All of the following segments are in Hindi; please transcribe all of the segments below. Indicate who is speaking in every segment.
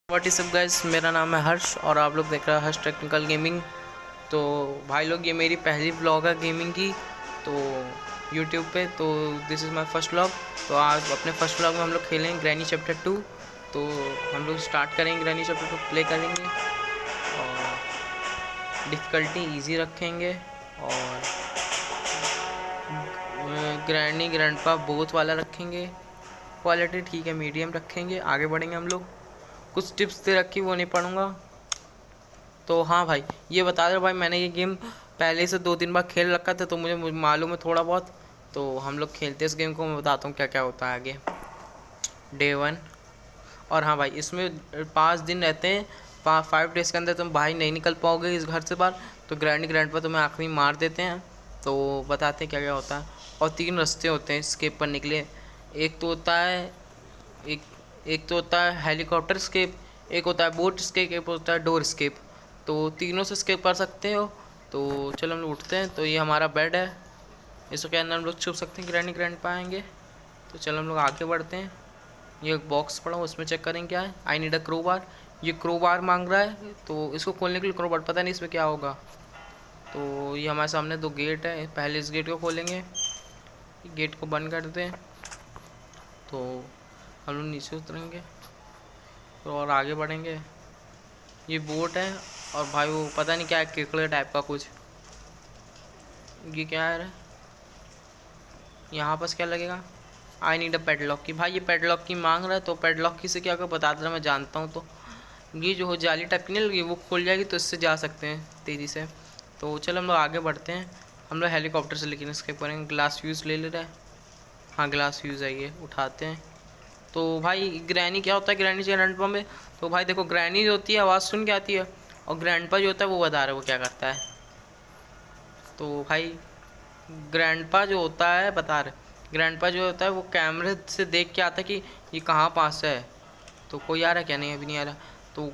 Speaker 1: व्हाट इज अप गाइस, मेरा नाम है हर्ष और आप लोग देख रहे हैं हर्ष टेक्निकल गेमिंग। तो भाई लोग, ये मेरी पहली व्लॉग है गेमिंग की, तो यूट्यूब पे। तो this is my first vlog. तो आज अपने फर्स्ट व्लॉग में हम लोग खेलेंगे ग्रैनी चैप्टर 2। तो हम लोग स्टार्ट करेंगे, ग्रैनी चैप्टर 2 प्ले करेंगे और डिफ़िकल्टी ईजी रखेंगे और ग्रैनी ग्रैंडपा बोथ वाला रखेंगे। क्वालिटी ठीक है, मीडियम रखेंगे। आगे बढ़ेंगे हम लोग। कुछ टिप्स दे रखी, वो नहीं पढ़ूंगा। तो हाँ भाई, ये बता दो भाई, मैंने ये गेम पहले से 2-3 बार खेल रखा था, तो मुझे मालूम है थोड़ा बहुत। तो हम लोग खेलते इस गेम को, मैं बताता हूँ क्या क्या होता है आगे। डे 1। और हाँ भाई, इसमें 5 दिन रहते हैं। 5 डेज़ के अंदर तुम बाहर नहीं निकल पाओगे इस घर से बाहर। तो ग्रैंड पर तुम्हें आखिरी मार देते हैं। तो बताते हैं क्या क्या होता है। और 3 रास्ते होते हैं स्केप करने के लिए। एक तो होता है एक एक तो होता है हेलीकॉप्टर स्केप, एक होता है बोट स्केप, एक होता है डोर स्केप। तो तीनों से स्केप कर सकते हो। तो चलो हम लोग उठते हैं। तो ये हमारा बेड है, इसके अंदर हम लोग छुप सकते हैं, ग्रैंड पाएंगे। तो चलो हम लोग आगे बढ़ते हैं। ये एक बॉक्स पड़ा, उसमें चेक करेंगे क्या है। I need a crowbar. ये क्रोबार मांग रहा है, तो इसको खोलने के लिए क्रोबार, पता नहीं इसमें क्या होगा। तो ये हमारे सामने 2 गेट है, पहले इस गेट को खोलेंगे, गेट को बंद कर दें। तो हम लोग नीचे उतरेंगे तो और आगे बढ़ेंगे। ये बोट है और भाई वो पता नहीं क्या है, केकड़े टाइप का कुछ। ये क्या है, यहाँ पास क्या लगेगा। आई नीड अ पेडलॉक की। भाई ये पेडलॉक की मांग रहा है, तो पेडलॉक की से क्या कर बता दे रहा, मैं जानता हूँ। तो ये जो हो जाली टाइप की नहीं लगी, वो खुल जाएगी तो इससे जा सकते हैं तेज़ी से। तो चलो हम लोग आगे बढ़ते हैं। हम लोग हेलीकॉप्टर से लेकिन स्केप करेंगे। ग्लास फ्यूज़ ले ले रहे हैं। हाँ ग्लास फ्यूज़ है, ये उठाते हैं। तो भाई ग्रैनी क्या होता है, ग्रैनी से ग्रैंडपा में। तो भाई देखो, ग्रैनी जो होती है आवाज़ सुन के आती है, और ग्रैंडपा जो होता है वो बता रहा है वो क्या करता है। तो भाई ग्रैंडपा जो होता है बता रहे, ग्रैंडपा जो होता है वो कैमरे से देख के आता है कि ये कहाँ पास है। तो कोई आ रहा है क्या, नहीं अभी नहीं आ रहा। तो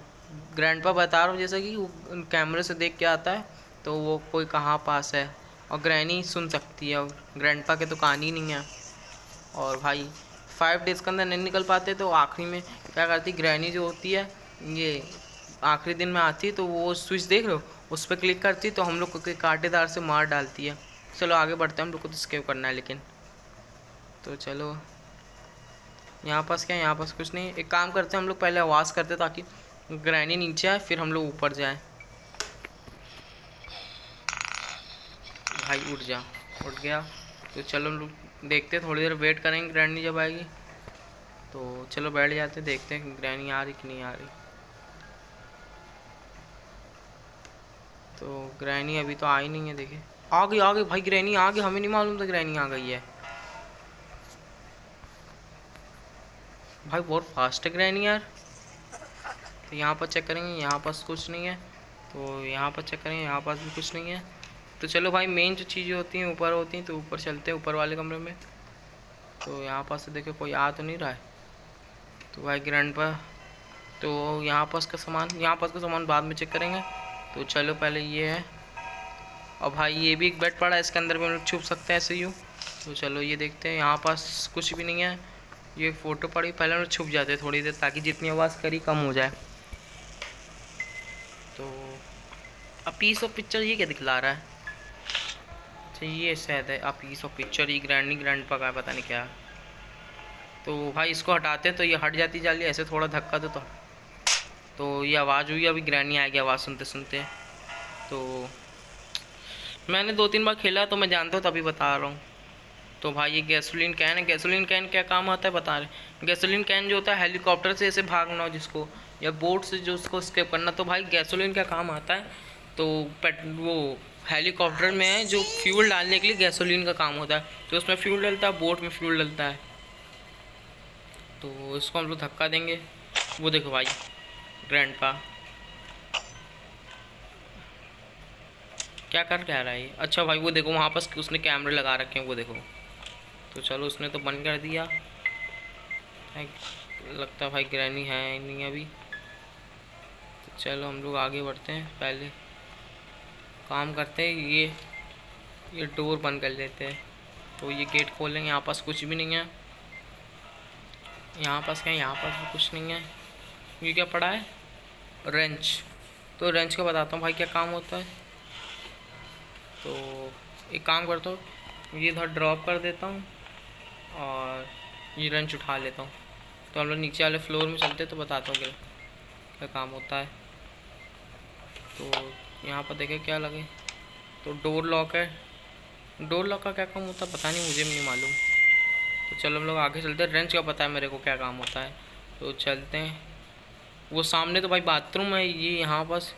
Speaker 1: ग्रैंडपा बता रहा हूँ जैसा कि वो कैमरे से देख के आता है, तो वो कोई कहाँ पास है। और ग्रैनी सुन सकती है, और ग्रैंडपा के तो कान ही नहीं है। और भाई 5 डेज़ के अंदर नहीं निकल पाते, तो आखिरी में क्या करती ग्रैनी जो होती है, ये आखिरी दिन में आती है, तो वो स्विच देख रहे हो, उस पर क्लिक करती है, तो हम लोग को कांटेदार से मार डालती है। चलो आगे बढ़ते हैं, हम लोग को तो स्केप करना है लेकिन। तो चलो यहाँ पास क्या है, यहाँ पास कुछ नहीं। एक काम करते हैं, हम लोग पहले आवाज़ करते ताकि ग्रैनी नीचे आए, फिर हम लोग ऊपर जाएँ। भाई उठ जा, उठ गया। तो चलो हम लोग देखते, थोड़ी देर वेट करेंगे ग्रैनी जब आएगी। तो चलो बैठ जाते, देखते हैं ग्रैनी आ रही कि नहीं आ रही। तो ग्रैनी अभी तो आई नहीं है, देखिए। आ गई भाई, ग्रैनी आ गई, हमें नहीं मालूम था ग्रैनी आ गई है। भाई बहुत फास्ट है ग्रैनी यार। तो यहाँ पर चेक करेंगे, यहाँ पास कुछ नहीं है। तो यहाँ पर चेक करेंगे, यहाँ पास भी कुछ नहीं है। तो चलो भाई, मेन जो चीज़ें होती हैं ऊपर होती हैं, तो ऊपर चलते हैं, ऊपर वाले कमरे में। तो यहाँ पास से देखो कोई आ तो नहीं रहा है। तो भाई ग्रैंडपा, तो यहाँ पास का सामान, यहाँ पास का सामान बाद में चेक करेंगे। तो चलो पहले ये है। और भाई ये भी एक बेड पड़ा है, इसके अंदर भी हम लोग छुप सकते हैं ऐसे यूँ। तो चलो ये देखते हैं, यहाँ पास कुछ भी नहीं है। ये फ़ोटो पड़ी, पहले हम लोग छुप जाते हैं थोड़ी देर, ताकि जितनी आवाज़ करी कम हो जाए। तो अब पीस ऑफ पिक्चर ये क्या दिखला रहा है। अच्छा ये शायद है, अब पीस ऑफ पिक्चर, ये ग्रैंड पका है, पता नहीं क्या। तो भाई इसको हटाते हैं, तो ये हट जाती जाली, ऐसे थोड़ा धक्का दो तो ये आवाज़ हुई, अभी ग्रैनी आएगी आवाज़ सुनते सुनते। तो मैंने 2-3 बार खेला, तो मैं जानता हूँ, तभी बता रहा हूँ। तो भाई ये गैसोलीन कैन है। गैसोलीन कैन क्या काम आता है बता रहे। गैसोलीन कैन जो होता है, हेलीकॉप्टर से ऐसे भागना हो जिसको, या बोट से जो उसको स्केप करना, तो भाई गैसोलीन क्या काम आता है। तो वो हेलीकॉप्टर में जो फ्यूल डालने के लिए गैसोलीन का काम होता है, तो उसमें फ्यूल डलता है, बोट में फ्यूल डलता है। तो इसको हम लोग धक्का देंगे। वो देखो भाई ग्रैंडपा क्या कर क्या रहा है ये। अच्छा भाई वो देखो, वहाँ पर उसने कैमरे लगा रखे हैं, वो देखो। तो चलो उसने तो बंद कर दिया। लगता है भाई ग्रैनी है नहीं अभी। तो चलो हम लोग आगे बढ़ते हैं, पहले काम करते हैं, ये डोर बंद कर लेते हैं। तो ये गेट खोलेंगे, यहाँ पास कुछ भी नहीं है। यहाँ पास क्या है, यहाँ पास भी कुछ नहीं है। ये क्या पड़ा है, रेंच। तो रेंच का बताता हूँ भाई क्या काम होता है। तो एक काम करता हूँ, ये इधर ड्रॉप कर देता हूँ और ये रेंच उठा लेता हूँ। तो हम लोग नीचे वाले फ्लोर में चलते तो बताता हूँ क्या काम होता है। तो यहाँ पर देखे क्या लगे, तो डोर लॉक है। डोर लॉक का क्या काम होता है पता नहीं, मुझे भी नहीं मालूम। तो चलो हम लोग आगे चलते हैं। रेंच का पता है मेरे को क्या काम होता है, तो चलते हैं। वो सामने तो भाई बाथरूम है, ये यहाँ पास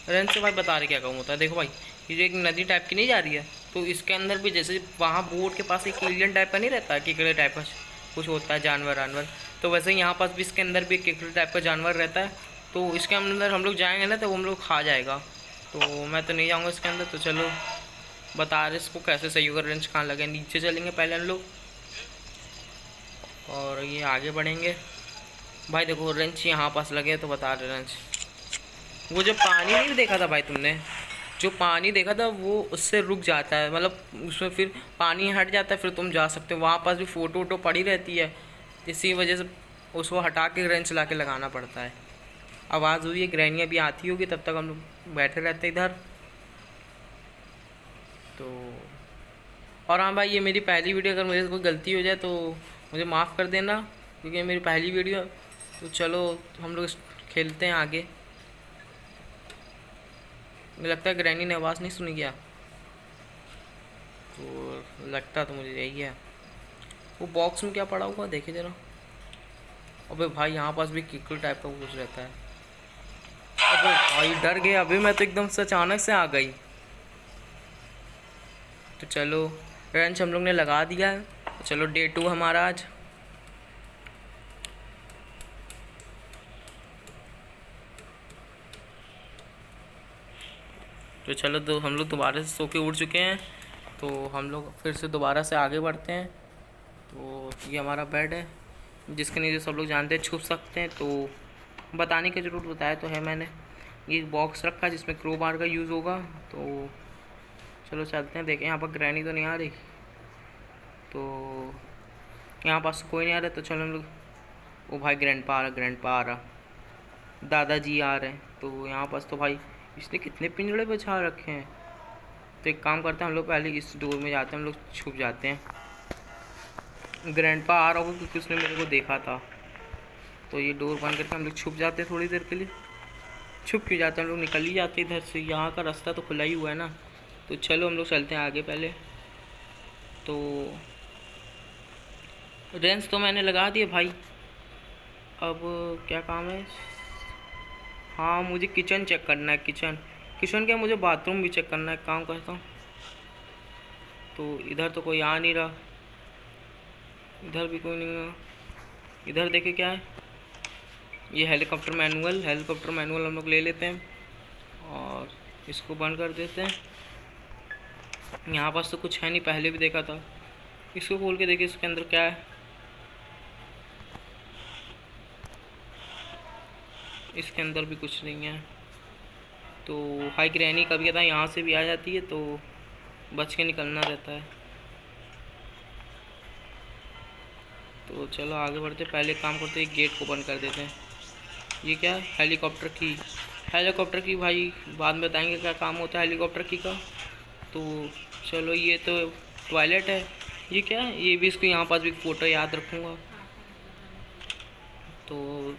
Speaker 1: रेंच से भाई बता रहे क्या काम होता है। देखो भाई, ये जो एक नदी टाइप की नहीं जा रही है, तो इसके अंदर भी जैसे वहाँ बोर्ड के पास एक एलियन टाइप का नहीं रहता है, केकड़े टाइप का कुछ होता है, जानवर जानवर। तो वैसे ही यहाँ पास भी इसके अंदर भी एक केकड़े टाइप का जानवर रहता है। तो इसके अंदर हम लोग जाएंगे ना तो वो हम लोग खा जाएगा। तो मैं तो नहीं जाऊँगा इसके अंदर। तो चलो बता रहे इसको कैसे सही होगा। रेंच कहाँ लगे, नीचे चलेंगे पहले हम लोग और ये आगे बढ़ेंगे। भाई देखो रेंच यहाँ पास लगे तो बता रहे रेंच। वो जो पानी नहीं देखा था भाई तुमने, जो पानी देखा था वो उससे रुक जाता है, मतलब उसमें फिर पानी हट जाता है, फिर तुम जा सकते हो। वहाँ पास भी फ़ोटो वोटो पड़ी रहती है, इसी वजह से उसको हटा के रेंच ला के लगाना पड़ता है। आवाज़ हुई है, ग्रैनी अभी आती होगी, तब तक हम लोग बैठे रहते इधर। तो और हाँ भाई, ये मेरी पहली वीडियो, अगर मुझे कोई गलती हो जाए तो मुझे माफ़ कर देना, क्योंकि ये मेरी पहली वीडियो। तो चलो हम लोग खेलते हैं आगे। मुझे लगता है ग्रैनी ने आवाज़ नहीं सुनी क्या, तो लगता तो मुझे यही है। वो बॉक्स में क्या पड़ा हुआ देखे ज़रा। अबे भाई यहाँ पास भी किकल टाइप का कुछ रहता है। अबे भाई डर गए, अभी मैं तो एकदम से अचानक से आ गई। तो चलो रेंच हम लोग ने लगा दिया है। तो चलो डे 2 हमारा आज। तो चलो हम लोग दोबारा से सो के उठ चुके हैं, तो हम लोग फिर से दोबारा से आगे बढ़ते हैं। तो ये हमारा बेड है, जिसके नीचे सब लोग जानते हैं छुप सकते हैं। तो बताने की ज़रूरत, बताया तो है मैंने। ये बॉक्स रखा है जिसमें क्रो बार का यूज़ होगा। तो चलो चलते हैं, देखें यहाँ पर ग्रैनी तो नहीं आ रही। तो यहाँ पास कोई नहीं आ रहा, तो चलो हम लोग। ओ भाई ग्रैंडपा आ रहा, ग्रैंडपा आ रहा, दादाजी आ रहे हैं। तो यहाँ पास तो भाई इसने कितने पिंजड़े बचा रखे हैं। तो एक काम करते हैं हम लोग, पहले इस डोर में जाते हैं, हम लोग छुप जाते हैं। ग्रैंडपा आ रहा होगा क्योंकि उसने मेरे को देखा था। तो ये डोर बंद करके हम लोग छुप जाते हैं थोड़ी देर के लिए। छुप क्यों जाते हैं हम लोग, निकल ही जाते हैं इधर से, यहाँ का रास्ता तो खुला ही हुआ है ना। तो चलो हम लोग चलते हैं आगे पहले। तो रेंच तो मैंने लगा दिया भाई, अब क्या काम है। हाँ मुझे किचन चेक करना है, किचन किचन क्या, मुझे बाथरूम भी चेक करना है। काम करता हूँ। तो इधर तो कोई आ नहीं रहा, इधर भी कोई नहीं है। इधर देखे क्या है, ये हेलीकॉप्टर मैनुअल, हेलीकॉप्टर मैनुअल हम लोग ले लेते हैं और इसको बंद कर देते हैं। यहाँ पास तो कुछ है नहीं, पहले भी देखा था। इसको खोल के देखिए इसके अंदर क्या है। इसके अंदर भी कुछ नहीं है। तो हाई ग्रैनी कभी कहता है यहाँ से भी आ जाती है, तो बच के निकलना रहता है। तो चलो आगे बढ़ते, पहले काम करते हैं गेट को बंद कर देते हैं। ये क्या है, हेलीकॉप्टर की, हेलीकॉप्टर की भाई बाद में बताएंगे क्या काम होता है हेलीकॉप्टर की का। तो चलो ये तो टॉयलेट है। ये क्या है, ये भी, इसको यहाँ पास भी फ़ोटो याद रखूँगा। तो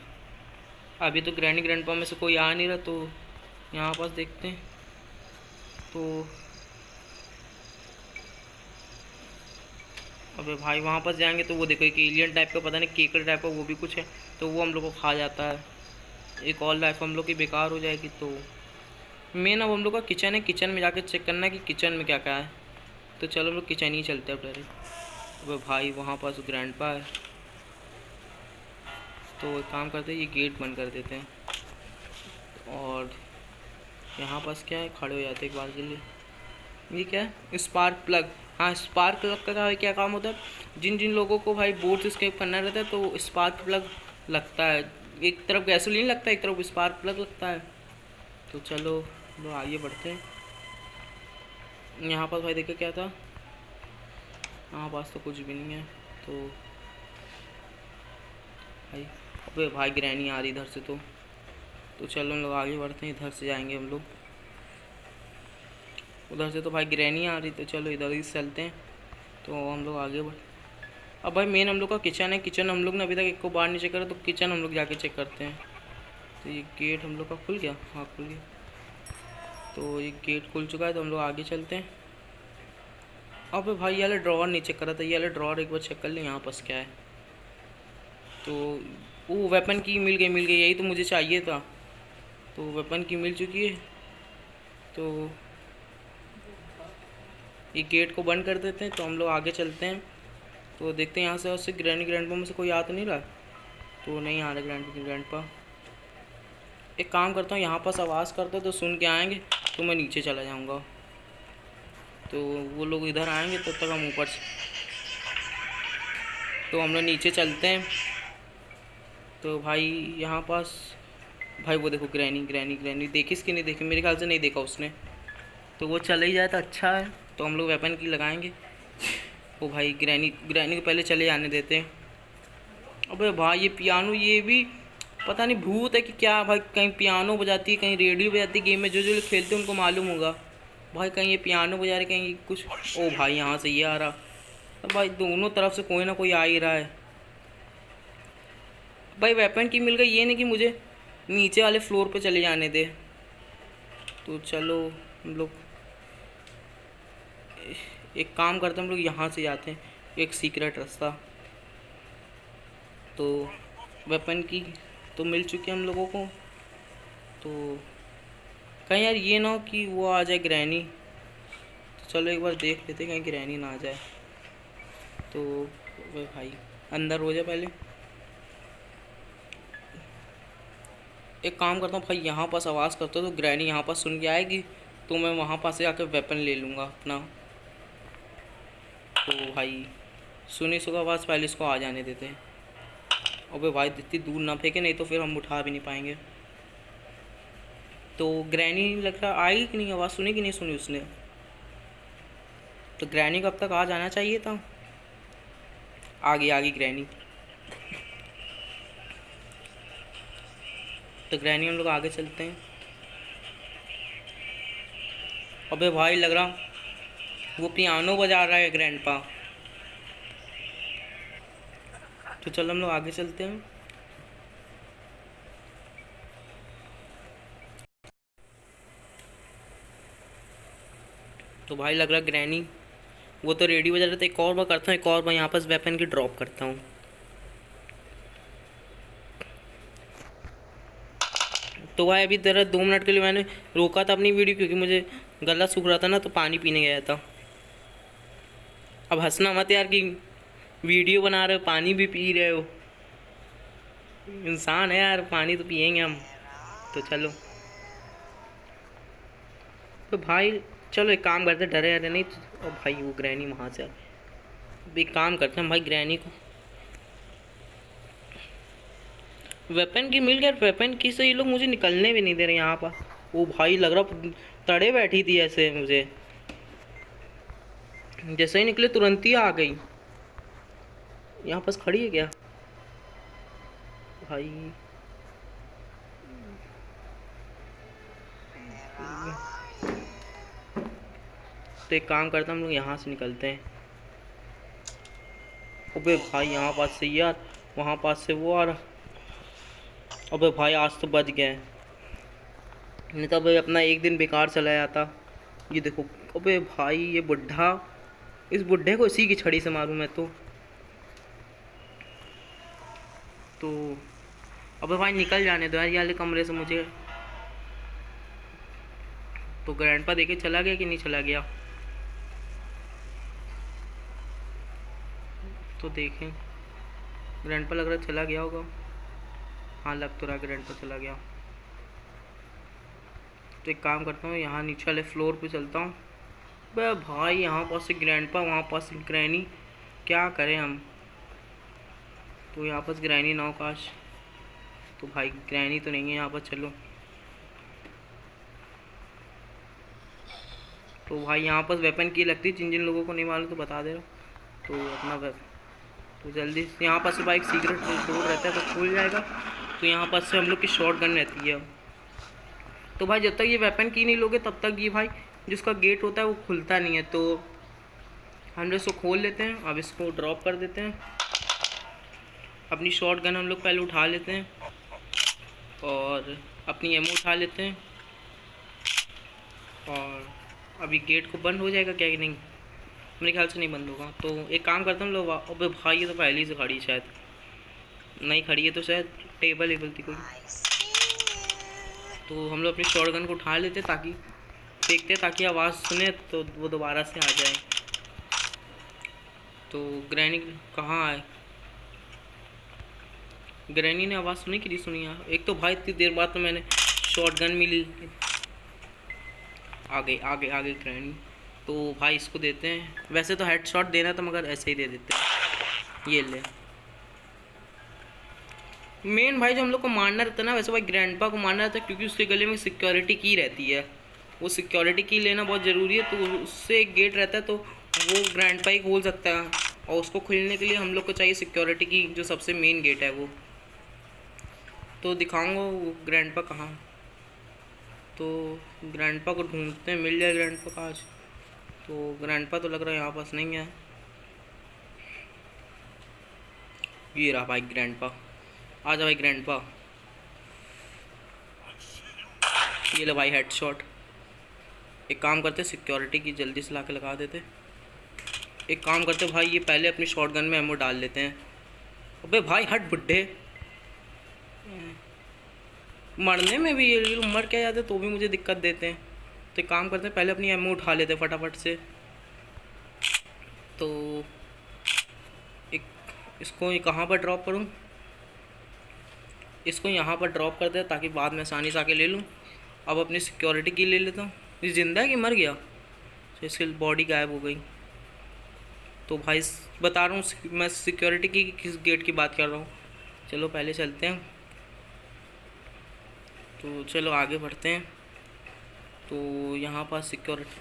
Speaker 1: अभी तो ग्रैनी ग्रैंडपा में से कोई आ नहीं रहा, तो यहाँ पास देखते हैं। तो अबे भाई वहाँ पास जाएंगे तो वो देखो एक एलियन टाइप का, पता नहीं केकड़ टाइप का वो भी कुछ है, तो वो हम लोग को खा जाता है। एक और लाइफ हम लोग की बेकार हो जाएगी। तो मेन अब हम लोग का किचन है, किचन में जाके चेक करना है कि किचन में क्या क्या है। तो चलो हम लोग किचन ही चलते हैं डायरेक्ट। अबे भाई वहाँ पास ग्रैंडपा है, तो एक काम करते हैं ये गेट बंद कर देते हैं। और यहाँ पास क्या है, खड़े हो जाते एक बार के लिए। ये क्या है, स्पार्क प्लग। हाँ स्पार्क प्लग का क्या काम होता है, जिन जिन लोगों को भाई बोर्ड स्केप करना रहता है तो स्पार्क प्लग लगता है। एक तरफ गैसोलीन लगता है, एक तरफ स्पार्क प्लग लगता है। तो चलो लोग आगे बढ़ते हैं। यहाँ पास भाई देखो क्या था, यहाँ पास तो कुछ भी नहीं है। तो भाई। अबे भाई ग्रैनी आ रही इधर से, तो चलो हम लोग आगे बढ़ते हैं। इधर से जाएंगे हम लोग, उधर से तो भाई ग्रैनी आ रही, तो चलो इधर ही से चलते हैं। तो हम लोग आगे बढ़। अब भाई मेन हम लोग का किचन है। किचन हम लोग ने अभी तक एक को बाहर नहीं चेक करा, तो किचन हम लोग जाके चेक करते हैं। तो ये गेट हम लोग का खुल गया, हाँ खुल गया। तो ये गेट खुल चुका है, तो हम लोग आगे चलते हैं। अब भाई ये वाला ड्रॉअर नहीं चेक करा था, ये वाला ड्रॉअर एक बार चेक कर ले यहाँ पास क्या है। तो वो वेपन की मिल गई, यही तो मुझे चाहिए था। तो वेपन की मिल चुकी है। तो ये गेट को बंद कर देते हैं, तो हम लोग आगे चलते हैं। तो देखते हैं यहाँ से उससे ग्रैंडपा में से कोई आ तो नहीं रहा। तो नहीं आ रहा ग्रैंडपा। एक काम करता हूँ, यहाँ पास आवाज़ करता तो सुन के आएंगे, तो मैं नीचे चला जाऊँगा। तो वो लोग इधर आएंगे, तब तक हम ऊपर से। तो हम लोग नीचे चलते हैं। तो भाई यहाँ पास, भाई वो देखो ग्रैनी देखी कि नहीं देखी, मेरे ख्याल से नहीं देखा उसने। तो वो चले ही जाए तो अच्छा है। तो हम लोग वेपन की लगाएंगे। ओ भाई ग्रैनी को पहले चले जाने देते हैं। अबे भाई ये पियानो, ये भी पता नहीं भूत है कि क्या भाई। कहीं पियानो बजाती है, कहीं रेडियो बजाती है। गेम में जो जो लोग खेलते हैं उनको मालूम होगा भाई। कहीं ये पियानो बजा रहे, कहीं कुछ। ओ भाई यहाँ से ये आ रहा। अब भाई दोनों तरफ से कोई ना कोई आ ही रहा है। भाई वेपन की मिल गई, ये नहीं कि मुझे नीचे वाले फ्लोर पे चले जाने दे। तो चलो हम लोग एक काम करते हैं, हम लोग यहाँ से जाते हैं, एक सीक्रेट रास्ता। तो वेपन की तो मिल चुकी है हम लोगों को। तो कहीं यार ये ना हो कि वो आ जाए ग्रैनी। तो चलो एक बार देख लेते हैं, कहीं ग्रैनी ना आ जाए। तो वे भाई अंदर हो जाए पहले। एक काम करता हूँ भाई, यहाँ पास आवाज़ करता हूँ, तो ग्रैनी यहाँ पास सुन के आएगी, तो मैं वहाँ पास से आकर वेपन ले लूँगा अपना। तो भाई सुनी सुबह आवाज़, पहले इसको आ जाने देते हैं। अबे भाई इतनी दूर ना फेंके, नहीं तो फिर हम उठा भी नहीं पाएंगे। तो ग्रैनी लग रहा आई कि नहीं, आवाज़ सुनी कि नहीं सुनी उसने। तो ग्रैनी को अब तक आ जाना चाहिए था। आ गई ग्रैनी। तो ग्रैनी हम लोग आगे चलते हैं। अबे भाई लग रहा वो पियानो बजा रहा है ग्रैंडपा। तो चलो हम लोग आगे चलते हैं। तो भाई लग रहा ग्रैनी वो तो रेडी बजा रहा था। एक और बार करता हूँ, एक और बार यहाँ पर वेपन की ड्रॉप करता हूँ। तो भाई अभी जरा 2 मिनट के लिए मैंने रोका था अपनी वीडियो, क्योंकि मुझे गला सूख रहा था ना, तो पानी पीने गया था। अब हंसना मत यार कि वीडियो बना रहे हो पानी भी पी रहे हो। इंसान है यार, पानी तो पियेंगे हम। तो चलो तो भाई चलो एक काम करते, डरे अरे नहीं तो। अब भाई वो ग्रैनी वहाँ से एक काम करते हैं भाई, ग्रैनी को वेपन की मिल गया। वेपन की से ये लोग मुझे निकलने भी नहीं दे रहे यहाँ पर। वो भाई लग रहा तड़े बैठी थी ऐसे, मुझे जैसे ही निकले तुरंत ही आ गई। यहाँ पास खड़ी है क्या भाई। तो एक काम करते हैं, हम लोग यहाँ से निकलते हैं। अबे भाई यहाँ पास से यार, वहाँ पास से वो आ रहा। अबे भाई आज तो बच गए, नहीं तो अबे अपना एक दिन बेकार चला जाता। ये देखो, अबे भाई ये बुढ़ा, इस बुढ़े को इसी की छड़ी से मारूं मैं तो अबे भाई निकल जाने दो यार ये वाले कमरे से मुझे। तो ग्रैंडपा देखे चला गया कि नहीं चला गया, तो देखें। ग्रैंडपा लग रहा चला गया होगा। हाँ लग तो रहा ग्रैंडपा चला गया। तो एक काम करता हूँ, यहाँ नीचे वाले फ्लोर पे चलता हूँ। बे भाई यहाँ पास से ग्रैंडपा, वहाँ पास से ग्रैनी, क्या करें हम। तो यहाँ पास ग्रैनी ना हो काश। तो भाई ग्रैनी तो नहीं है यहाँ पर, चलो। तो भाई यहाँ पर वेपन की लगती, जिन जिन लोगों को नहीं मालूम तो बता दे रहा। तो अपना तो जल्दी से यहाँ पर से भाई एक सीक्रेट डोर रहता है तो खुल जाएगा। तो यहाँ पर से हम लोग की शॉर्ट गन रहती है। तो भाई जब तक ये वेपन की नहीं लोगे तब तक ये भाई जिसका गेट होता है वो खुलता नहीं है। तो हम लोग इसको खोल लेते हैं। अब इसको ड्रॉप कर देते हैं। अपनी शॉर्ट गन हम लोग पहले उठा लेते हैं और अपनी एमओ उठा लेते हैं। और अभी गेट को बंद हो जाएगा क्या कि नहीं, मेरे ख्याल से नहीं बंद होगा। तो एक काम करता हूँ लोग। अबे भाई ये तो पहले ही से खड़ी शायद नहीं खड़ी है, तो शायद टेबल थी कोई। तो हम लोग अपनी शॉर्ट गन को उठा लेते ताकि देखते ताकि आवाज़ सुने तो वो दोबारा से आ जाए। तो ग्रैनी कहाँ आए? ग्रैनी ने आवाज़ सुनी कि नहीं सुनी यार? एक तो भाई इतनी देर बाद तो मैंने शॉर्ट गन मिली। आ गई ग्रैनी। तो भाई इसको देते हैं। वैसे तो हेड शॉट देना था मगर ऐसे ही दे देते हैं। ये ले मेन भाई जो हम लोग को मारना रहता है ना, वैसे भाई ग्रैंडपा को मारना रहता है क्योंकि उसके गले में सिक्योरिटी की रहती है। वो सिक्योरिटी की लेना बहुत ज़रूरी है। तो उससे एक गेट रहता है तो वो ग्रैंडपा ही खोल सकता है। और उसको खोलने के लिए हम लोग को चाहिए सिक्योरिटी की जो सबसे मेन गेट है वो। तो दिखाऊंगा वो ग्रैंडपा कहाँ। तो ग्रैंडपा को ढूंढते हैं, मिल जाए ग्रैंडपा का आज। तो ग्रैंडपा तो लग रहा है यहाँ पास नहीं है। ये रहा भाई ग्रैंडपा। आ जा भाई ग्रैंडपा। ये ले भाई हेडशॉट। एक काम करते सिक्योरिटी की जल्दी से ला के लगा देते। एक काम करते भाई ये पहले अपनी शॉटगन में एमो डाल लेते हैं। अबे भाई हट बुड्ढे, मरने में भी ये लोग मर क्या जाते तो भी मुझे दिक्कत देते हैं। तो एक काम करते हैं पहले अपनी एमओ उठा लेते हैं फटाफट से। तो एक इसको कहाँ पर ड्रॉप करूँ? इसको यहाँ पर ड्रॉप कर दे ताकि बाद में आसानी से आके ले लूँ। अब अपनी सिक्योरिटी की ले लेता हूँ। ये ज़िंदा है कि मर गया? तो इसकी बॉडी गायब हो गई। तो भाई बता रहा हूँ मैं सिक्योरिटी की किस गेट की बात कर रहा हूँ। चलो पहले चलते हैं। तो चलो आगे बढ़ते हैं। तो यहाँ पर सिक्योरिटी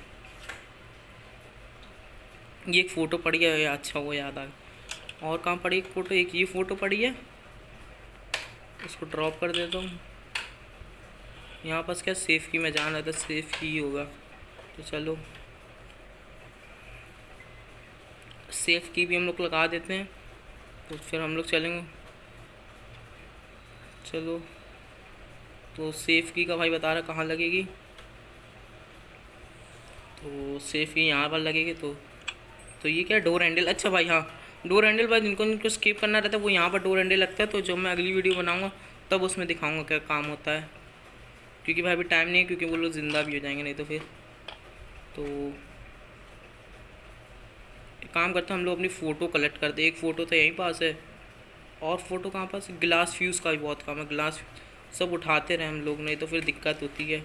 Speaker 1: ये एक फ़ोटो पड़ी है। अच्छा वो याद आ गया। और कहाँ पड़ी एक फ़ोटो? एक ये फ़ोटो पड़ी है, इसको ड्रॉप कर देता हूँ। यहाँ पास क्या सेफ़ की मैं जान रहा था, सेफ़ की होगा। तो चलो सेफ़ की भी हम लोग लगा देते हैं। तो फिर हम लोग चलेंगे। चलो तो सेफ़ की का भाई बता रहा कहाँ लगेगी। तो सेफ़ की यहाँ पर लगेगी। तो ये क्या डोर हैंडल? अच्छा भाई हाँ डोर हैंडल भाई जिनको स्किप करना रहता है वो यहाँ पर डोर हैंडल लगता है। तो जब मैं अगली वीडियो बनाऊँगा तब उसमें दिखाऊँगा क्या काम होता है, क्योंकि भाई अभी टाइम नहीं है, क्योंकि वो लोग ज़िंदा भी हो जाएंगे नहीं तो फिर। तो एक काम करते हैं हम लोग अपनी फ़ोटो कलेक्ट करते। एक फ़ोटो तो यहीं पास है और फ़ोटो कहाँ पास? ग्लास फ्यूज़ का भी बहुत काम है। ग्लास सब उठाते रहे हम लोग, नहीं तो फिर दिक्कत होती है।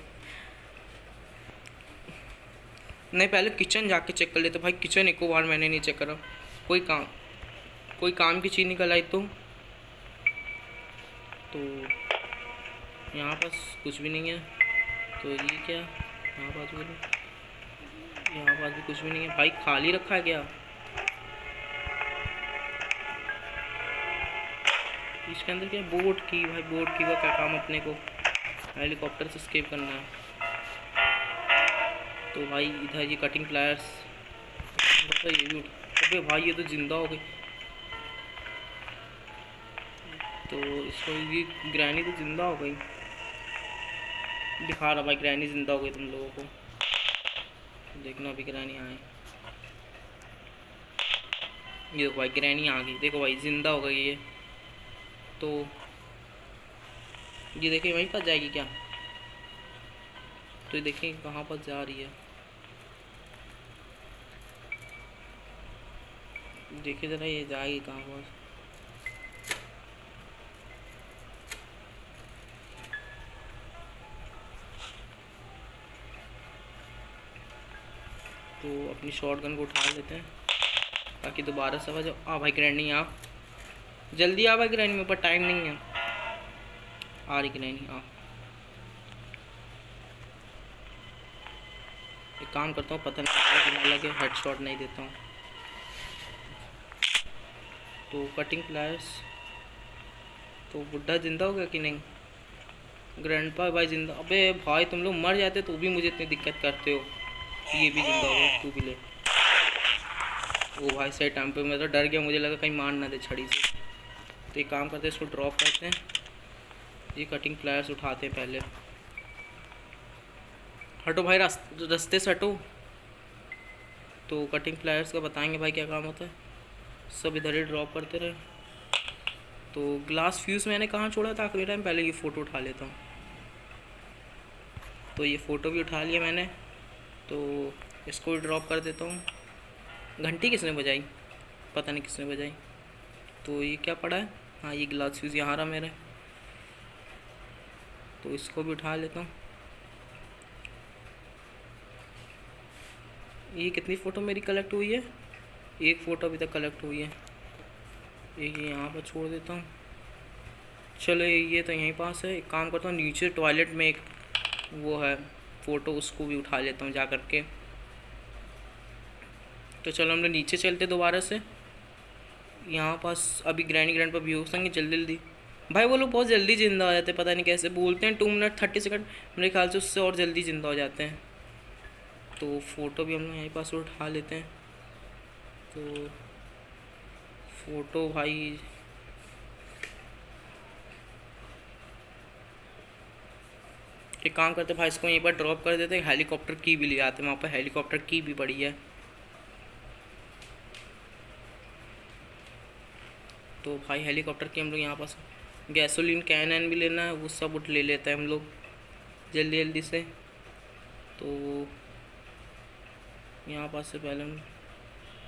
Speaker 1: नहीं पहले किचन जाके चेक कर लेते भाई। किचन एक बार मैंने नहीं चेक करा। कोई काम की चीज़ निकल आई तो यहाँ पास कुछ भी नहीं है। तो ये क्या यहाँ पास भी नहीं, यहाँ पास भी कुछ भी नहीं है भाई। खाली रखा है क्या? इसके अंदर क्या? बोट की भाई। बोट की का क्या काम? अपने को हेलीकॉप्टर से एस्केप करना है। तो भाई इधर ये कटिंग प्लायर्स ये भी अबे भाई ये तो ज़िंदा हो गई। तो इसको ये ग्रैनी तो ज़िंदा हो गई। दिखा रहा भाई ग्रैनी ज़िंदा हो गई तुम लोगों को। देखना अभी ग्रैनी आए। ये देखो भाई ग्रैनी आ गई। देखो भाई ज़िंदा हो गई ये। तो ये देखिए वहीं पर जाएगी क्या? तो ये देखिए कहाँ पर जा रही है। देखिए ज़रा ये जाएगी कहाँ पर। तो अपनी शॉटगन को उठा लेते हैं ताकि दोबारा से आवाज़। आ भाई ग्रैनी आ जल्दी आ भाई ग्रैनी, मेरे पास टाइम नहीं है। आ रही ग्रैनी आ। एक काम करता हूँ पता नहीं लगे हेडशॉट नहीं देता हूँ। तो कटिंग प्लायर्स, तो बुड्ढा जिंदा हो गया कि नहीं? ग्रैंडपा भाई जिंदा। अबे भाई तुम लोग मर जाते तो भी मुझे इतनी दिक्कत करते हो। ये भी जिंदा हो गया, तू भी ले। ओ भाई सही टाइम पे, मैं तो डर गया, मुझे लगा कहीं मार ना दे छड़ी से। तो एक काम करते हैं, इसको ड्रॉप करते हैं। ये कटिंग प्लायर्स उठाते हैं पहले। हटो भाई, रास्ते से हटो। तो कटिंग प्लायर्स का बताएंगे भाई क्या काम होता है। सब इधर ही ड्रॉप करते रहे। तो ग्लास फ्यूज़ मैंने कहाँ छोड़ा था आखिरी टाइम? पहले ये फ़ोटो उठा लेता हूँ। तो ये फ़ोटो भी उठा लिया मैंने, तो इसको भी ड्रॉप कर देता हूँ। घंटी किसने बजाई? पता नहीं किसने बजाई। तो ये क्या पड़ा है? हाँ, ये ग्लास फ्यूज़ यहाँ रहा मेरे, तो इसको भी उठा लेता हूँ। ये कितनी फ़ोटो मेरी कलेक्ट हुई है? एक फ़ोटो अभी तक कलेक्ट हुई है। एक यहाँ पर छोड़ देता हूँ। चलो ये तो यहीं पास है। एक काम करता हूँ, नीचे टॉयलेट में एक वो है फ़ोटो, उसको भी उठा लेता हूँ जा कर के। तो चलो हम लोग नीचे चलते दोबारा से। यहाँ पास अभी ग्रैंडपा भी हो सकेंगे जल्दी जल्दी। भाई वो लोग बहुत जल्दी ज़िंदा हो जाते हैं, पता नहीं कैसे। बोलते हैं 2 मिनट 30 सेकंड, मेरे ख्याल से उससे और जल्दी ज़िंदा हो जाते हैं। तो फ़ोटो भी हम लोग यहीं पास उठा लेते हैं। तो फ़ोटो भाई, एक काम करते भाई, इसको यहीं पर ड्रॉप कर देते हैं। हेलीकॉप्टर की भी ले आते हैं, वहाँ पर हेलीकॉप्टर की भी पड़ी है। तो भाई हेलीकॉप्टर की हम लोग यहाँ पास, गैसोलीन कैन एन भी लेना है, वो सब उठ ले लेते हैं हम लोग जल्दी जल्दी से। तो यहाँ पास से पहले हम,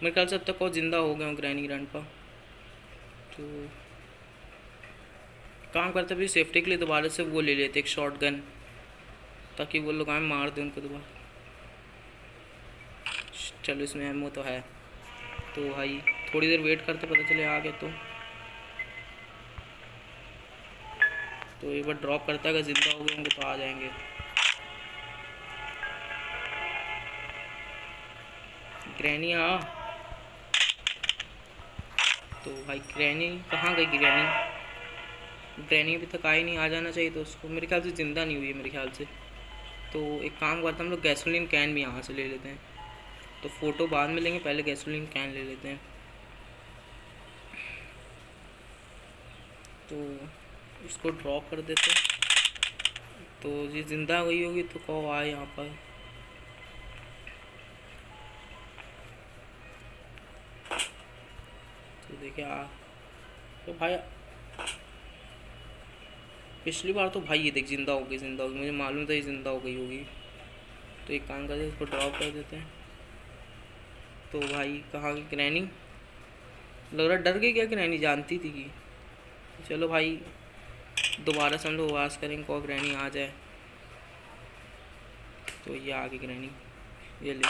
Speaker 1: मेरे ख्याल से अब तक और ज़िंदा हो गए हूँ ग्रैंडपा। तो काम करते भी सेफ्टी के लिए दोबारा से वो ले लेते एक शॉट गन, ताकि वो लोग आए मार दें उनको दोबारा। चलो इसमें एमओ तो है। तो भाई थोड़ी देर वेट करते, पता चले आ गए तो एक बार ड्रॉप करता है, अगर ज़िंदा हो गए होंगे तो आ जाएंगे। ग्रैनी आ। तो भाई ग्रैनी कहाँ गई? ग्रैनी अभी तक आई नहीं, आ जाना चाहिए। तो उसको मेरे ख्याल से ज़िंदा नहीं हुई है मेरे ख्याल से। तो एक काम करते हैं, हम लोग गैसोलीन कैन भी यहाँ से ले लेते हैं। तो फ़ोटो बाद में लेंगे, पहले गैसोलीन कैन ले लेते हैं। तो इसको ड्रॉप कर देते हैं। तो ये ज़िंदा गई होगी तो कहो आए यहाँ पर। तो देखिए तो भाई पिछली बार तो भाई ये देख ज़िंदा हो गई, मुझे मालूम था ये ज़िंदा हो गई होगी। तो एक काम करते हैं, इसको ड्रॉप कर देते हैं। तो भाई कहाँ की ग्रैनी? लग रहा डर गई क्या ग्रैनी? जानती थी कि चलो भाई दोबारा से हम लोग आवाज़ करेंगे और ग्रैनी आ जाए। तो ये आ गई ग्रैनी, ये ले।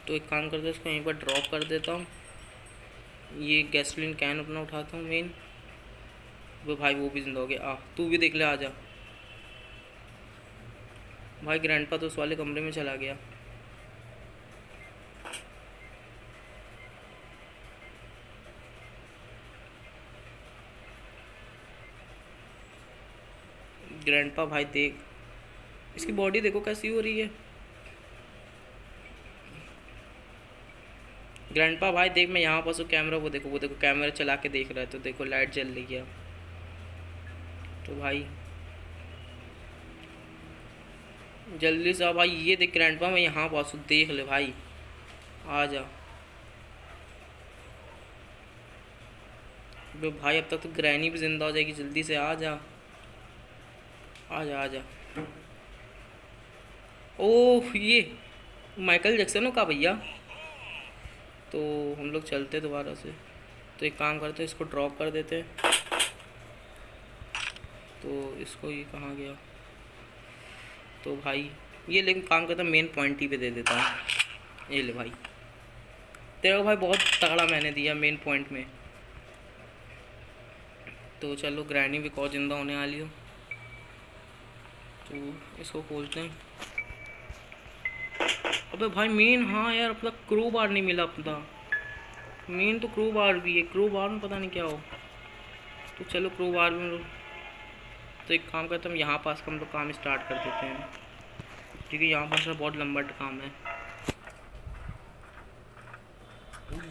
Speaker 1: तो एक काम करते हैं, इसको यहीं पर ड्रॉप कर देता हूँ। ये गैसोलीन कैन अपना उठाता हूँ मेन। वो भाई वो भी जिंदा हो गया। तू भी देख ले, आ जा भाई। ग्रैंडपा तो उस वाले कमरे में चला गया। ग्रैंडपा भाई देख, इसकी बॉडी देखो कैसी हो रही है। ग्रैंडपा भाई देख, मैं यहाँ पास कैमरा, वो देखो कैमरा चला के देख रहा है। तो देखो लाइट जल रही है। तो भाई जल्दी से भाई, ये देख ग्रैंडपा, मैं यहाँ पास हूँ, देख ले भाई, आ जा। भाई अब तक तो ग्रैनी भी जिंदा हो जाएगी, जल्दी से आ जा, आ जा, आ जा। ओह ये माइकल जैक्सन हो का भैया। तो हम लोग चलते दोबारा से। तो एक काम करते हैं, इसको ड्रॉप कर देते हैं। तो इसको ये कहाँ गया? तो भाई ये लेकिन काम करता, मेन पॉइंट ही पे दे देता हूँ। ये ले भाई, तेरा को भाई बहुत तगड़ा मैंने दिया मेन पॉइंट में। तो चलो ग्रैनी भी और ज़िंदा होने वाली हो। तो इसको खोलते हैं। अबे भाई मेन, हाँ यार अपना क्रो बार नहीं मिला अपना। मेन तो क्रो बार भी है, क्रो बार में पता नहीं क्या हो। तो चलो क्रो बार में तो एक काम करते हम यहाँ पास का हम लोग काम स्टार्ट कर देते हैं, क्योंकि यहाँ पास का बहुत लंबा काम है।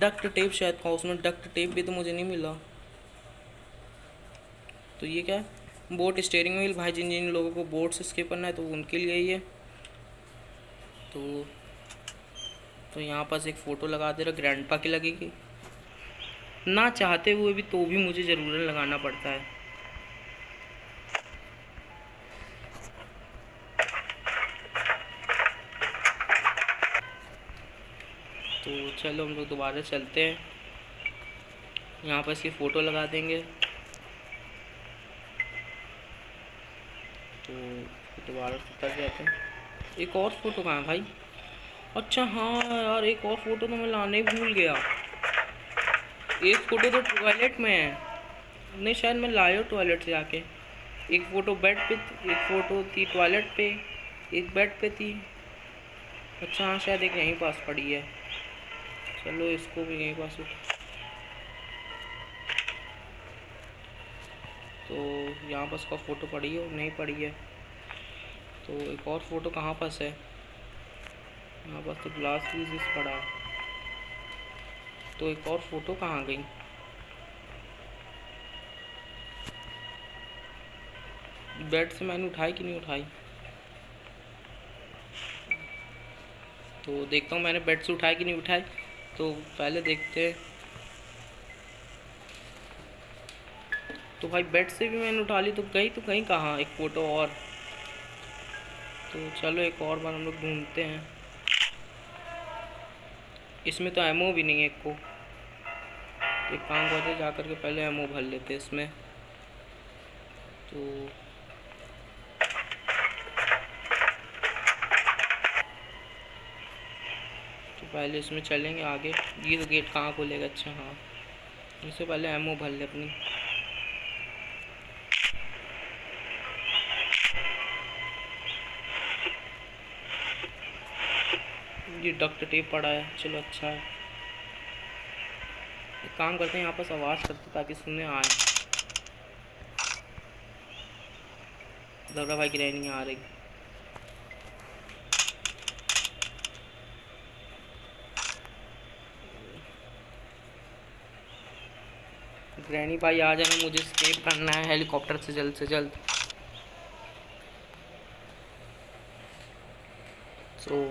Speaker 1: डक्ट टेप शायद का, उसमें डक्ट टेप भी तो मुझे नहीं मिला। तो ये क्या है, बोट स्टीयरिंग व्हील भाई, जिन जिन लोगों को बोट से स्किप करना है तो उनके लिए ये। तो यहाँ पास एक फ़ोटो लगा दे रहा, ग्रैंडपा की लगेगी ना चाहते हुए भी, तो भी मुझे ज़रूर लगाना पड़ता है। तो चलो हम लोग दोबारा चलते हैं, यहाँ पर इसकी फ़ोटो लगा देंगे। तो दोबारा कर जाते हैं। एक और फ़ोटो कहाँ है भाई? अच्छा हाँ यार, एक और फ़ोटो तो मैं लाने ही भूल गया। एक फ़ोटो तो टॉयलेट में है, नहीं शायद मैं लाया टॉयलेट से आके। एक फ़ोटो बेड पे, एक फ़ोटो थी टॉयलेट पे, एक बेड पे थी। अच्छा हाँ, शायद एक यहीं पास पड़ी है। चलो इसको भी यहीं पास। तो यहाँ पास का फ़ोटो पड़ी है, नहीं पड़ी है। तो एक और फ़ोटो कहाँ पास है? यहाँ पास तो ग्लास पीस पड़ा है। तो एक और फ़ोटो कहाँ गई? बेड से मैंने उठाई कि नहीं उठाई? तो देखता हूँ मैंने बेड से उठाई कि नहीं उठाई। तो पहले देखते हैं। तो भाई बेड से भी मैंने उठा ली, तो कहीं कहाँ एक फ़ोटो और। तो चलो एक और बार हम लोग ढूंढते हैं। इसमें तो एमओ भी नहीं है एक को। एक काम करते जा कर के पहले एमओ भर लेते हैं इसमें। तो पहले इसमें चलेंगे आगे। ये तो गेट कहाँ खुलेगा? अच्छा हाँ, इससे पहले एमओ भर ले अपनी। ये डक्ट टेप पड़ा है, चलो अच्छा है। एक काम करते हैं, यहाँ पर आवाज़ करते ताकि सुनने आए। दौड़ा भाई ग्रैनी आ रही। ग्रैनी भाई आ जाना, मुझे स्केप करना है हेलीकॉप्टर से जल्द से जल्द। तो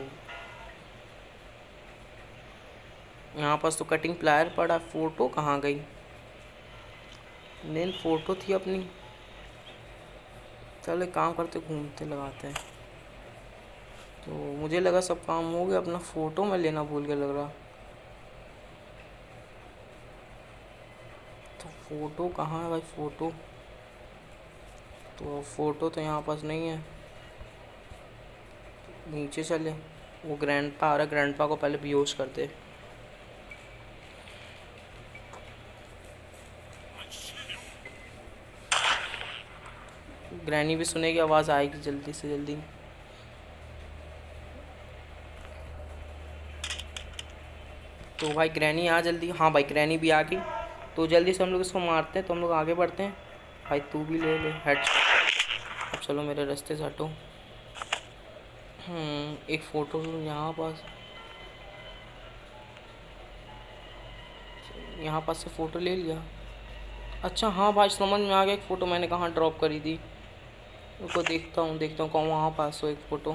Speaker 1: यहाँ पास तो कटिंग प्लायर पड़ा। फ़ोटो कहाँ गई? मेन फ़ोटो थी अपनी। चलो एक काम करते, घूमते लगाते हैं। तो मुझे लगा सब काम हो गया, अपना फ़ोटो मैं लेना भूल गया लग रहा। तो फ़ोटो कहाँ है भाई? फ़ोटो तो यहाँ पास नहीं है। नीचे चले, वो ग्रैंडपा आ रहा है, ग्रैंडपा को पहले बेहोश करते। ग्रैनी भी सुनेगी, आवाज़ आएगी जल्दी से जल्दी। तो भाई ग्रैनी आ जल्दी। हाँ भाई ग्रैनी भी आ गई। तो जल्दी से हम लोग इसको मारते हैं। तो हम लोग आगे बढ़ते हैं। भाई तू भी ले ले हेड। अब चलो मेरे रास्ते से हटो। एक फ़ोटो यहाँ पास, यहाँ पास से फ़ोटो ले लिया। अच्छा हाँ भाई समझ में आ गया, एक फ़ोटो मैंने कहाँ ड्रॉप करी थी। उसको देखता हूँ कौन वहाँ पास हो एक फ़ोटो।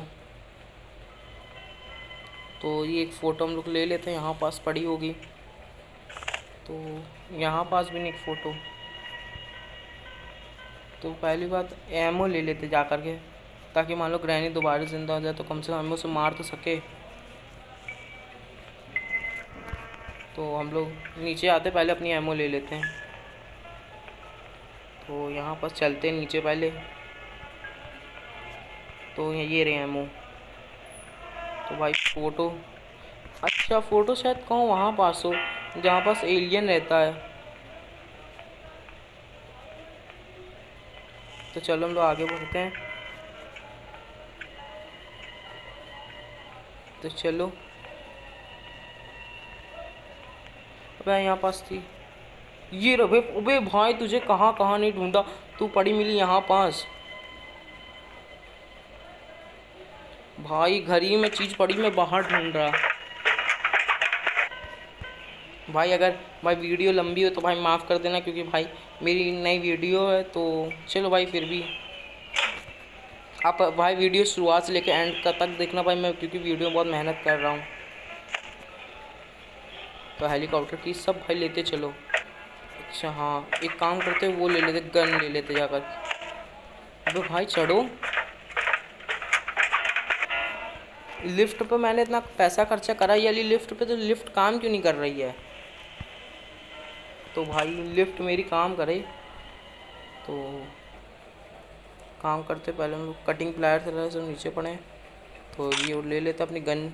Speaker 1: तो ये एक फ़ोटो हम लोग ले लेते हैं, यहाँ पास पड़ी होगी। तो यहाँ पास भी नहीं एक फ़ोटो। तो पहली बात एमओ ले लेते जा कर के, ताकि मान लो ग्रैनी दोबारा ज़िंदा हो जाए तो कम से कम एमओ से मार तो सके। तो हम लोग नीचे आते पहले अपनी एमओ ले लेते हैं। तो यहाँ पास चलते हैं नीचे पहले। तो ये रहे एमओ। तो भाई फ़ोटो, अच्छा फ़ोटो शायद कहूँ वहाँ पास हो जहाँ पास एलियन रहता है। तो चलो हम लोग आगे बढ़ते हैं। तो चलो। अबे यहाँ पास थी ये रहे। अबे भाई तुझे कहाँ कहाँ नहीं ढूंढा, तू पड़ी मिली यहाँ पास। भाई घर ही में चीज़ पड़ी, मैं बाहर ढूंढ रहा। भाई अगर भाई वीडियो लंबी हो तो भाई माफ़ कर देना, क्योंकि भाई मेरी नई वीडियो है। तो चलो भाई फिर भी आप भाई वीडियो शुरुआत से लेकर एंड तक देखना भाई, मैं क्योंकि वीडियो में बहुत मेहनत कर रहा हूँ। तो हेलीकॉप्टर की सब भाई लेते चलो। अच्छा हाँ, एक काम करते वो ले लेते, गन ले लेते जाकर। अबे भाई चढ़ो। लिफ्ट पे मैंने इतना पैसा खर्चा करा, ये वाली लिफ्ट पे, तो लिफ्ट काम क्यों नहीं कर रही है? तो भाई लिफ्ट मेरी काम करे तो काम करते। पहले हम लोग कटिंग प्लायर से सब नीचे पड़े, तो ये ले लेते अपनी गन,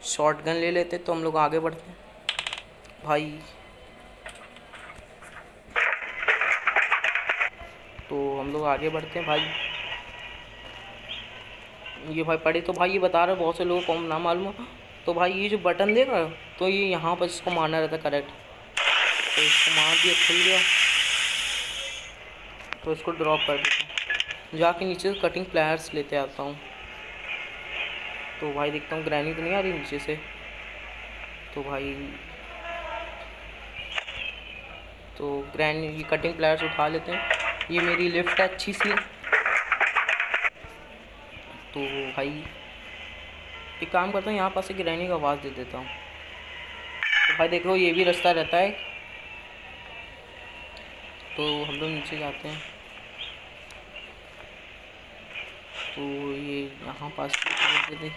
Speaker 1: शॉर्ट गन ले लेते, तो हम लोग आगे बढ़ते भाई। तो हम लोग आगे बढ़ते हैं भाई। ये भाई पड़ी, तो भाई ये बता रहे बहुत से लोगों को ना मालूम हो, तो भाई ये जो बटन देख रहा है, तो ये यहाँ पर इसको मारना रहता है करेक्ट। तो इसको मार दिया, खुल गया, तो इसको ड्रॉप कर देता हूँ। जाके नीचे से कटिंग प्लायर्स लेते आता हूँ। तो भाई देखता हूँ ग्रैनी तो नहीं आ रही नीचे से। तो भाई तो ग्रैनी ये कटिंग प्लायर्स उठा लेते हैं। ये मेरी लिफ्ट है अच्छी सी। तो भाई एक काम करता हूँ, यहाँ पास से ग्रैनी का आवाज़ दे देता हूँ। तो भाई देखो ये भी रास्ता रहता है। तो हम लोग नीचे जाते हैं। तो ये यहाँ पास दे दे।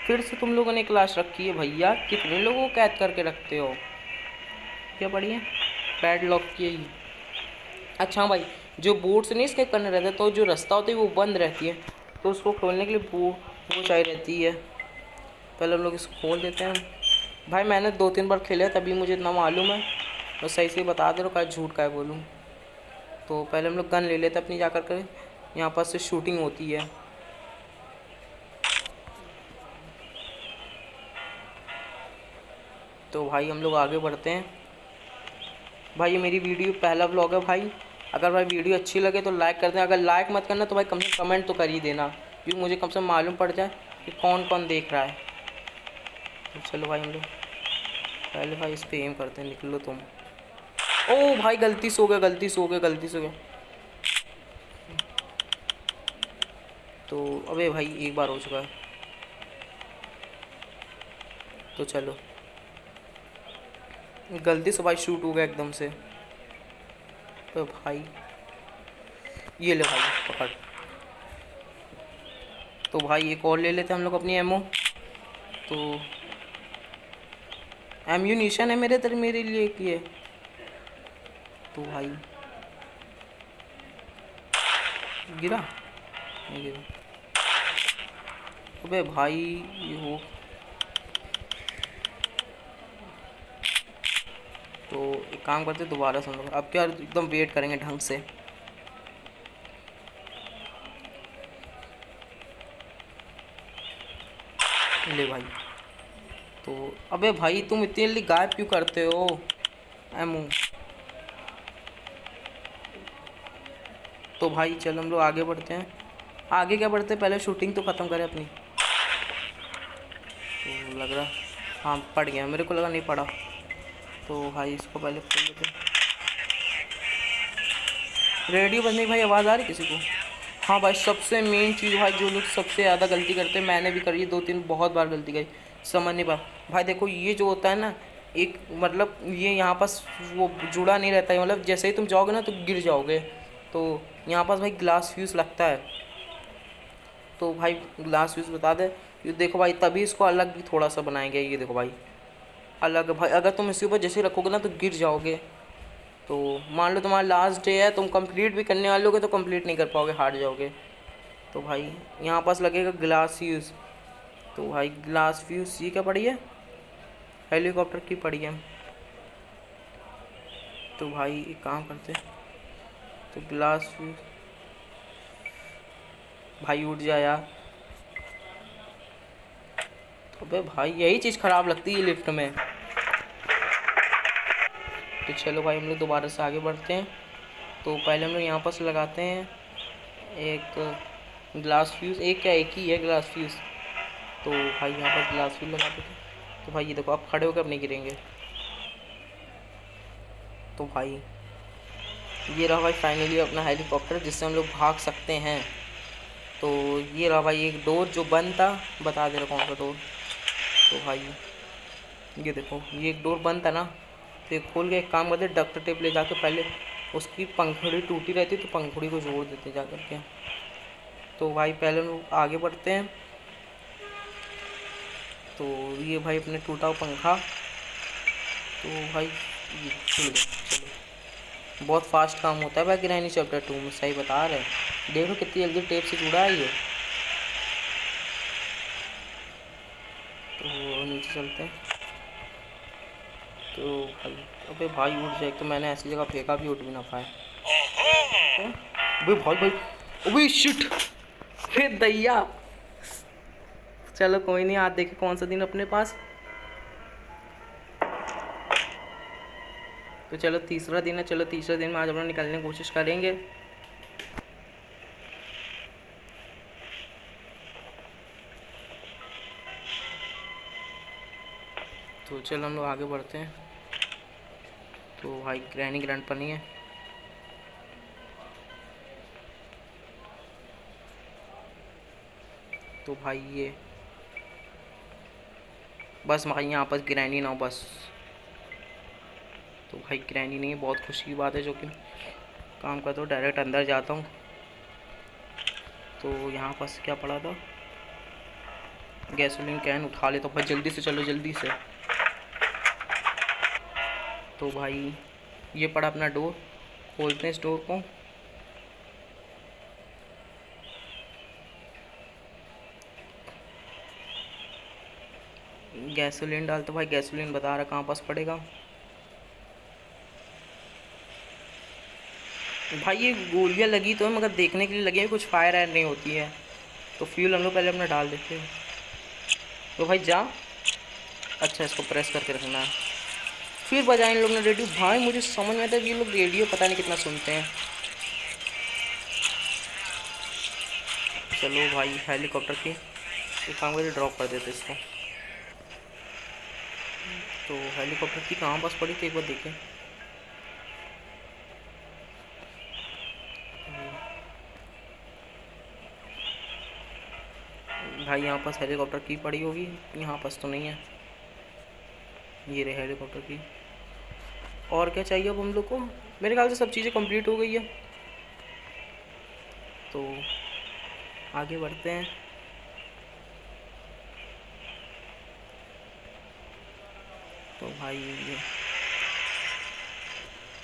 Speaker 1: फिर से तुम लोगों ने क्लास रखी है भैया, कितने लोगों को कैद करके रखते हो? क्या बढ़िया पैड लॉक की है। अच्छा भाई जो बोर्ड से नहीं स्केप करने रहता है, तो जो रास्ता होता है वो बंद रहती है, तो उसको खोलने के लिए वो चाहिए रहती है। पहले हम लोग इसको खोल देते हैं। भाई मैंने 2-3 बार खेला है, तभी मुझे इतना मालूम है। मैं सही से बता दे रहा हूँ, झूठ का है बोलूँ। तो पहले हम लोग गन ले लेते अपनी, जाकर कर यहाँ पास से शूटिंग होती है। तो भाई हम लोग आगे बढ़ते हैं। भाई ये मेरी वीडियो पहला व्लॉग है भाई। अगर भाई वीडियो अच्छी लगे तो लाइक कर दें, अगर लाइक मत करना तो भाई कम से कम कमेंट तो कर ही देना, क्योंकि मुझे कम से कम मालूम पड़ जाए कि कौन कौन देख रहा है। तो चलो भाई हम लोग पहले भाई इस पर एम करते हैं। निकलो तुम। ओ भाई गलती से हो गया, गलती से हो गया, गलती से हो गया। तो अबे भाई एक बार हो चुका है। तो चलो, गलती से भाई शूट हो गया एकदम से। तो भाई ये ले भाई पकड़। तो भाई एक और ले लेते हम लोग अपनी एमओ। तो एम्यूनिशन है मेरे तरह मेरे लिए कि है। तो भाई गिरा नहीं गिरा। अबे भाई ये हो। तो एक काम करते दोबारा सुन लो, अब क्या एकदम वेट करेंगे ढंग से। ले भाई। तो अबे भाई तुम इतनी जल्दी गायब क्यों करते हो एमओ? तो भाई चलो हम लोग आगे बढ़ते हैं। आगे क्या बढ़ते हैं, पहले शूटिंग तो ख़त्म करें अपनी। तो लग रहा हाँ पड़ गया, मेरे को लगा नहीं पड़ा। तो भाई इसको पहले खोल लेते हैं। रेडियो बजने की भाई आवाज़ आ रही किसी को? हाँ भाई सबसे मेन चीज़ भाई, जो लोग सबसे ज़्यादा गलती करते हैं, मैंने भी करी है 2-3 बहुत बार गलती करी, समझ नहीं पा। भाई देखो ये जो होता है ना, एक मतलब ये यहाँ पास वो जुड़ा नहीं रहता है, मतलब जैसे ही तुम जाओगे ना तो गिर जाओगे। तो यहाँ पास भाई ग्लास फ्यूज़ लगता है। तो भाई ग्लास फ्यूज़ बता दे, ये देखो भाई तभी इसको अलग भी थोड़ा सा बनाएंगे। ये देखो भाई अलग भाई, अगर तुम इसके ऊपर जैसे रखोगे ना तो गिर जाओगे। तो मान लो तुम्हारा लास्ट डे है, तुम कंप्लीट भी करने वाले होगे तो कंप्लीट नहीं कर पाओगे, हार जाओगे। तो भाई यहाँ पास लगेगा ग्लास फ्यूज़। तो भाई ग्लास फ्यूज़ ये क्या पड़ी है? हेलीकॉप्टर की पड़ी है। तो भाई एक काम करते, तो ग्लास फ्यूज़ भाई उठ जा यार। अबे भाई यही चीज़ ख़राब लगती है लिफ्ट में। तो चलो भाई हम लोग दोबारा से आगे बढ़ते हैं। तो पहले हम लोग यहाँ पर से लगाते हैं एक ग्लास फ्यूज़, एक क्या एक ही है ग्लास फ्यूज़। तो भाई यहाँ पर ग्लास फ्यूज़ लगा देते हैं। तो भाई ये देखो आप खड़े होकर अपने गिरेंगे। तो भाई ये रहा भाई फाइनली अपना हेलीकॉप्टर जिससे हम लोग भाग सकते हैं। तो ये रहा भाई एक डोर जो बंद था, बता दे रहा कौन सा डोर। तो भाई ये देखो ये एक डोर बंद था ना, तो ये खोल के एक काम करते डक्ट टेप ले जाके पहले उसकी पंखुड़ी टूटी रहती तो पंखुड़ी को जोड़ देते जा कर के। तो भाई पहले हम लोग आगे बढ़ते हैं। तो ये भाई अपने टूटा हुआ पंखा, तो भाई ये खुल गया। चलो बहुत फास्ट काम होता है भाई ग्रैनी चैप्टर 2 में, सही बता रहे हैं। देखो कितनी जल्दी टेप से जुड़ा है ये। तो नीचे चलते हैं। तो भाई अबे भाई उठ जाए, तो मैंने ऐसी जगह फेंका भी उठ भी ना पाए। अबे भाई भाई अबे शिट फिर दैया। चलो कोई नहीं, आज देखे कौन सा दिन अपने पास। तो चलो तीसरा दिन है, चलो तीसरे दिन में आज हम लोग निकलने की कोशिश करेंगे। तो चलो हम लोग आगे बढ़ते हैं। तो भाई ग्रैनी ग्रैंडपा नहीं है। तो भाई ये बस भाई यहाँ पर ग्रैनी ना हो बस। तो भाई ग्रैनी नहीं है, बहुत खुशी की बात है। जो कि काम करता हूँ डायरेक्ट अंदर जाता हूँ। तो यहाँ पर क्या पड़ा था, गैसोलीन कैन उठा लेता हूँ भाई जल्दी से, चलो जल्दी से। तो भाई ये पड़ा अपना डोर, खोलते हैं इस डोर को। गैसोलीन डालते भाई, गैसोलीन बता रहा कहाँ पास पड़ेगा। भाई ये गोलियां लगी तो है मगर देखने के लिए लगी है, कुछ फायर एयर नहीं होती है। तो फ्यूल हम लोग पहले अपना डाल देते हैं। तो भाई जा, अच्छा इसको प्रेस करके रखना है, फिर बजाए इन लोग ने रेडियो। भाई मुझे समझ में आता है कि ये लोग रेडियो पता नहीं कितना सुनते हैं। चलो भाई हेलीकॉप्टर की एक काम करके ड्रॉप कर देते इसको। तो हेलीकॉप्टर की कहाँ पास पड़ी थी एक बार देखें। भाई यहाँ पास हेलीकॉप्टर की पड़ी होगी, यहाँ पास तो नहीं है। ये रहे हेलीकॉप्टर की। और क्या चाहिए अब हम लोग को, मेरे ख्याल से सब चीज़ें कंप्लीट हो गई है। तो आगे बढ़ते हैं। तो भाई ये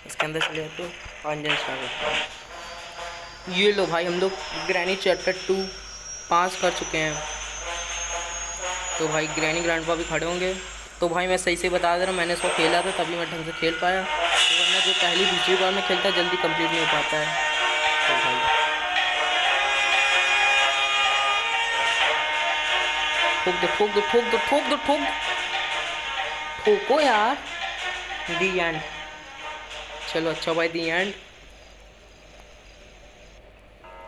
Speaker 1: इसके अंदर चले जाते हो, इंजन स्टार्ट करते हैं। ये लो भाई हम लोग ग्रैनी चैप्टर 2 पास कर चुके हैं। तो भाई ग्रैनी ग्रैंडपा भी खड़े होंगे। तो भाई मैं सही से बता दे रहा हूँ, मैंने इसको खेला था तभी मैं ढंग से खेल पाया, तो वरना जो पहली दूसरी बार में खेलता जल्दी कंप्लीट नहीं हो पाता है। तो भाई ठोक दो ठोक दो ठोक दो ठोक दो ठोक ठोको यार। दी एंड। चलो अच्छा भाई दी एंड।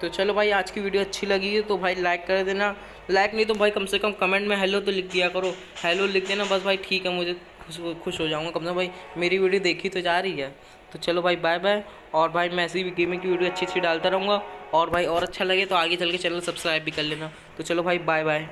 Speaker 1: तो चलो भाई आज की वीडियो अच्छी लगी है तो भाई लाइक कर देना, लाइक नहीं तो भाई कम से कम कमेंट में हेलो तो लिख दिया करो, हेलो लिख देना बस भाई, ठीक है मुझे खुश हो जाऊंगा कम से कम भाई मेरी वीडियो देखी तो जा रही है। तो चलो भाई बाय बाय। और भाई मैं ऐसी भी गेमिंग की वीडियो अच्छी अच्छी डालता रहूँगा, और भाई और अच्छा लगे तो आगे चल के चैनल सब्सक्राइब भी कर लेना। तो चलो भाई बाय बाय।